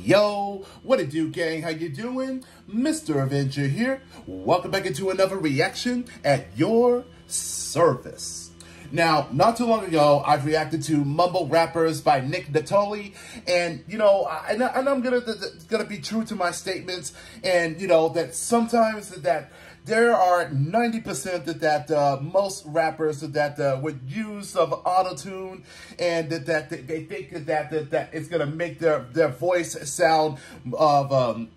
Yo, what it do, gang? How you doing? Mr. Avenger here. Welcome back into another reaction at your service. Now, not too long ago, I've reacted to Mumble Rappers by Nittoli, and you know, and I'm gonna be true to my statements, and you know that sometimes that there are 90% that most rappers that would use of auto-tune, and that they think that it's gonna make their voice sound of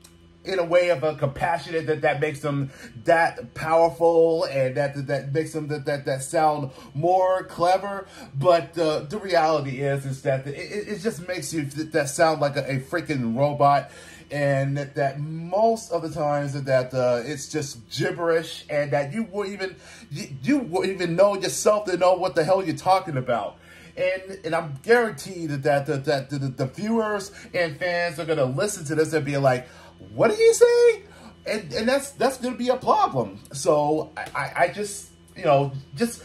in a way of a compassionate that makes them that powerful, and that makes them that sound more clever. But the reality is that it just makes you that sound like a freaking robot. And that most of the times that it's just gibberish, and that you won't even know yourself to know what the hell you're talking about. And I'm guaranteed that the viewers and fans are gonna listen to this and be like, "What did he say?" And that's gonna be a problem. So I just, you know, just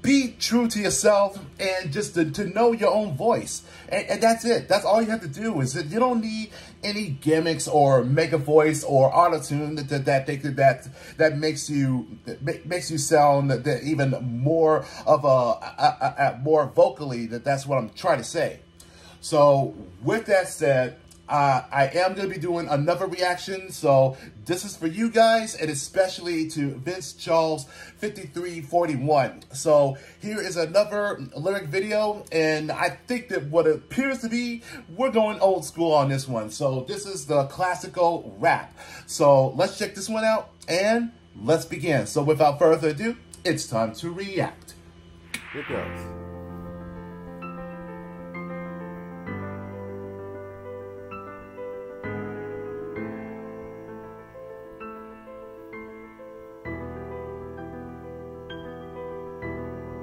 be true to yourself, and just to know your own voice, and that's it. That's all you have to do. Is that you don't need any gimmicks or make a voice or auto-tune that makes you sound that even more of a more vocally. That's what I'm trying to say. So with that said, I am going to be doing another reaction, so this is for you guys, and especially to Vince Charles 5341. So here is another lyric video, and I think that what it appears to be, we're going old school on this one. So this is the classical rap. So let's check this one out, and let's begin. So without further ado, it's time to react. Here it goes.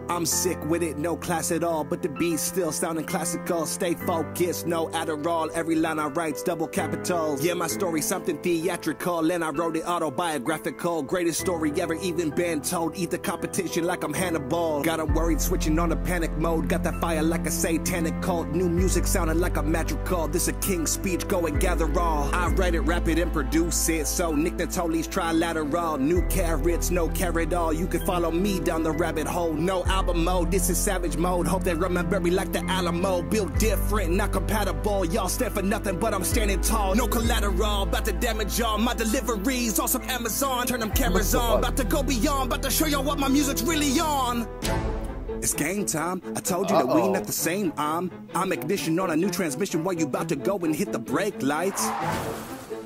I'm sick with it, no class at all, but the beat's still sounding classical. Stay focused, no Adderall, every line I write's double capitals. Yeah, my story's something theatrical, and I wrote it autobiographical. Greatest story ever even been told. Eat the competition like I'm Hannibal. Got 'em worried, switching on the panic mode. Got that fire like a satanic cult. New music sounding like a magic call. This a king's speech, go and gather all. I write it, rap it, and produce it. So Nick Nittoli's trilateral. New carrots, no carrot all. You can follow me down the rabbit hole. No album mode, this is savage mode. Hope they remember me like the Alamo. Built different, not compatible. Y'all stand for nothing, but I'm standing tall. No collateral, about to damage y'all. My deliveries on some Amazon. Turn them cameras on, about to go beyond. About to show y'all what my music's really on. It's game time. I told you that we ain't at the same. I'm ignition on a new transmission while you about to go and hit the brake lights.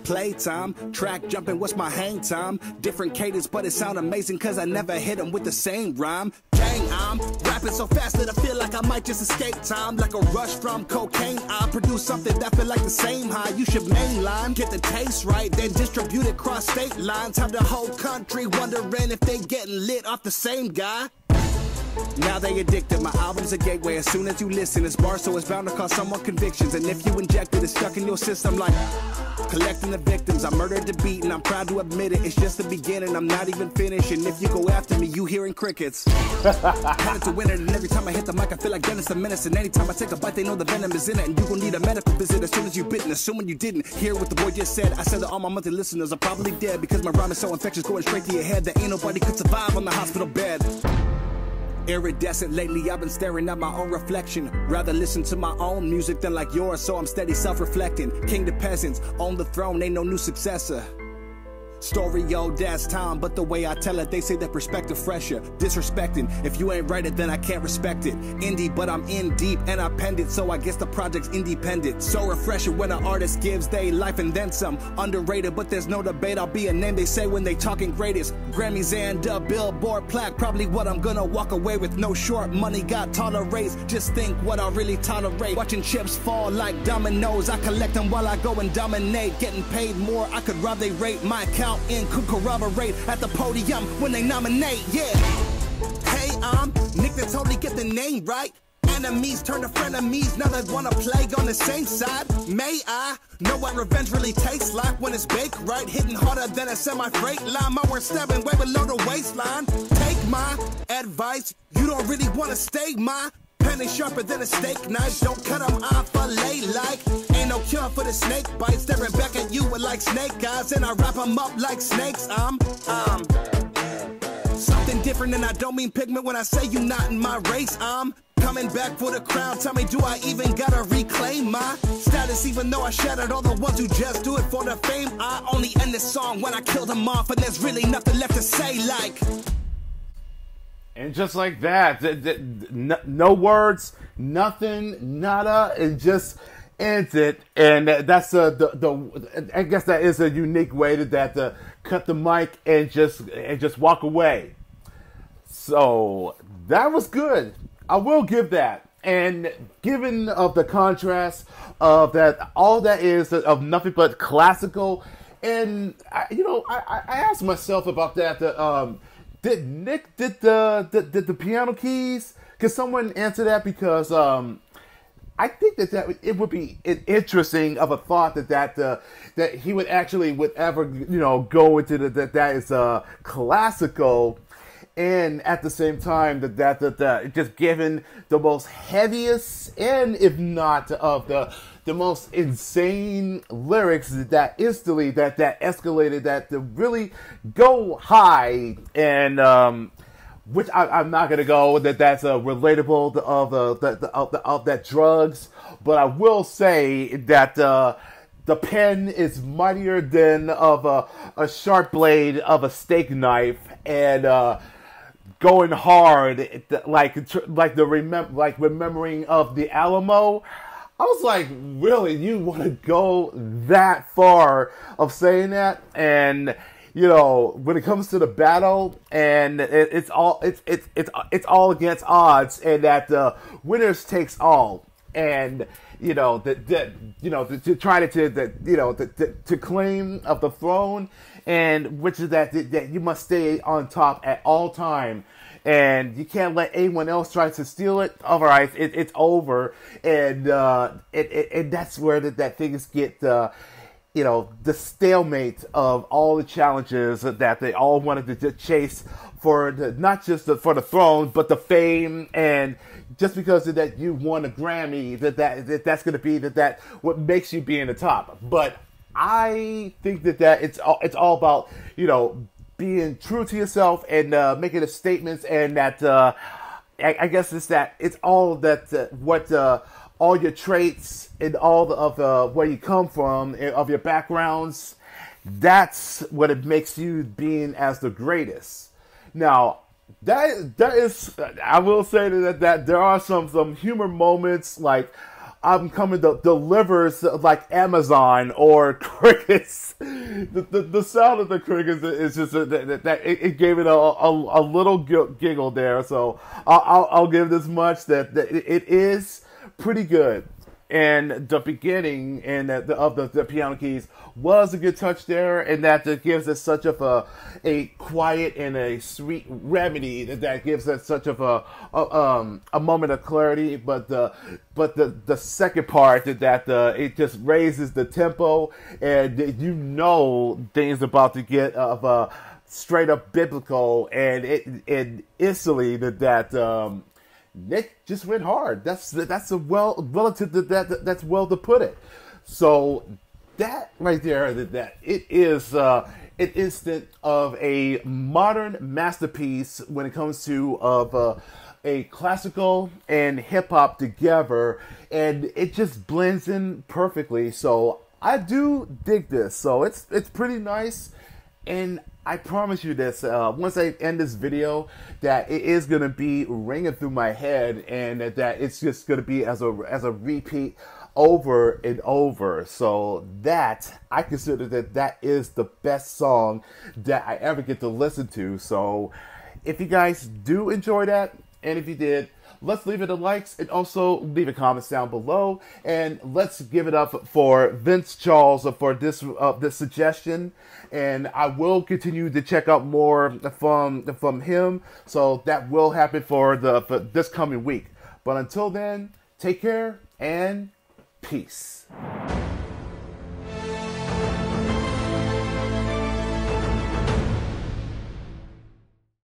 Playtime, track jumping, what's my hang time? Different cadence, but it sound amazing, cause I never hit them with the same rhyme. Dang, I'm rapping so fast that I feel like I might just escape time. Like a rush from cocaine, I produce something that feel like the same high. You should mainline, get the taste right, then distribute it cross state lines. Have the whole country wondering if they getting lit off the same guy. Now they addicted, my album's a gateway. As soon as you listen, it's bars, so it's bound to cause someone convictions. And if you inject it, it's stuck in your system like collecting the victims. I murdered the beat and I'm proud to admit it. It's just the beginning, I'm not even finished. And if you go after me, you hearing crickets. Headed to win it, and every time I hit the mic, I feel like Dennis the Menace. And anytime I take a bite, they know the venom is in it. And you gon' need a medical visit as soon as you bit. And assuming you didn't hear what the boy just said, I said that all my monthly listeners are probably dead, because my rhyme is so infectious, going straight to your head, that ain't nobody could survive on the hospital bed. Iridescent, lately I've been staring at my own reflection. Rather listen to my own music than like yours, so I'm steady self-reflecting. King to peasants, on the throne, ain't no new successor. Story old dad's time, but the way I tell it, they say that perspective fresher. Disrespecting, if you ain't write it, then I can't respect it. Indie, but I'm in deep, and I penned it, so I guess the project's independent. So refreshing when an artist gives they life and then some. Underrated, but there's no debate, I'll be a name they say when they talking greatest. Grammys and a Billboard plaque, probably what I'm gonna walk away with. No short money, got tolerates, just think what I really tolerate. Watching chips fall like dominoes, I collect them while I go and dominate. Getting paid more, I could rob they rate. My account in could corroborate at the podium when they nominate, yeah. Hey, I'm Nick Nittoli, get the name right. Enemies turn to frenemies, now they wanna play on the same side. May I know what revenge really tastes like when it's baked right, hitting harder than a semi-freight line. My words stabbing way below the waistline. Take my advice, you don't really wanna stay my pen is sharper than a steak knife. Don't cut them off a lay like. Ain't ain't no cure for the snake bite. Staring back at you with like snake eyes, and I wrap them up like snakes. Something different, and I don't mean pigment when I say you not in my race. I'm coming back for the crown. Tell me, do I even gotta reclaim my status? Even though I shattered all the ones who just do it for the fame. I only end this song when I kill them off, and there's really nothing left to say. Like, and just like that, no words, nothing, nada, it just ends it. And that's I guess that is a unique way to cut the mic and just walk away. So that was good. I will give that. And given of the contrast of that, all that is of nothing but classical, and I asked myself about that. Did Nick did the piano keys? Could someone answer that? Because I think that it would be interesting of a thought that he would ever go into that is classical. And at the same time, that just given the most heaviest and if not of the most insane lyrics that instantly that escalated that to really go high and which I'm not gonna go that's relatable of that drugs, but I will say that the pen is mightier than of a sharp blade of a steak knife, and going hard, remembering of the Alamo. I was like, really, you want to go that far of saying that? And when it comes to the battle, and it's all against odds, and that winners takes all, and to try to claim of the throne, and which is that you must stay on top at all time, and you can't let anyone else try to steal it. Otherwise, it's over, and that's where that things get the stalemate of all the challenges that they all wanted to chase for not just for the throne, but the fame. And just because of that you won a Grammy, that's going to be that what makes you be in the top. But I think that it's all about being true to yourself and making the statements, and that I guess it's all that what all your traits and all of where you come from, of your backgrounds. That's what it makes you being as the greatest. Now, that is, I will say that there are some humor moments, like I'm coming to delivers like Amazon or crickets. The sound of the crickets is just that it gave it a little giggle there. So I'll give this much that it is pretty good. And the beginning and of the piano keys was a good touch there, and that gives us such of a quiet and a sweet remedy that gives us such of a moment of clarity. But the second part that it just raises the tempo, and things about to get of straight up biblical, and it instantly that. Nick just went hard. That's a relative that's well to put it. So that right there, that it is an instant of a modern masterpiece when it comes to of a classical and hip hop together, and it just blends in perfectly. So I do dig this. So it's pretty nice. And I promise you this, once I end this video, that it is going to be ringing through my head, and that it's just going to be as a repeat over and over. So that, I consider that is the best song that I ever get to listen to. So if you guys do enjoy that, and if you did, let's leave it a likes, and also leave a comment down below, and let's give it up for Vince Charles for this suggestion. And I will continue to check out more from him, so that will happen for this coming week. But until then, take care and peace.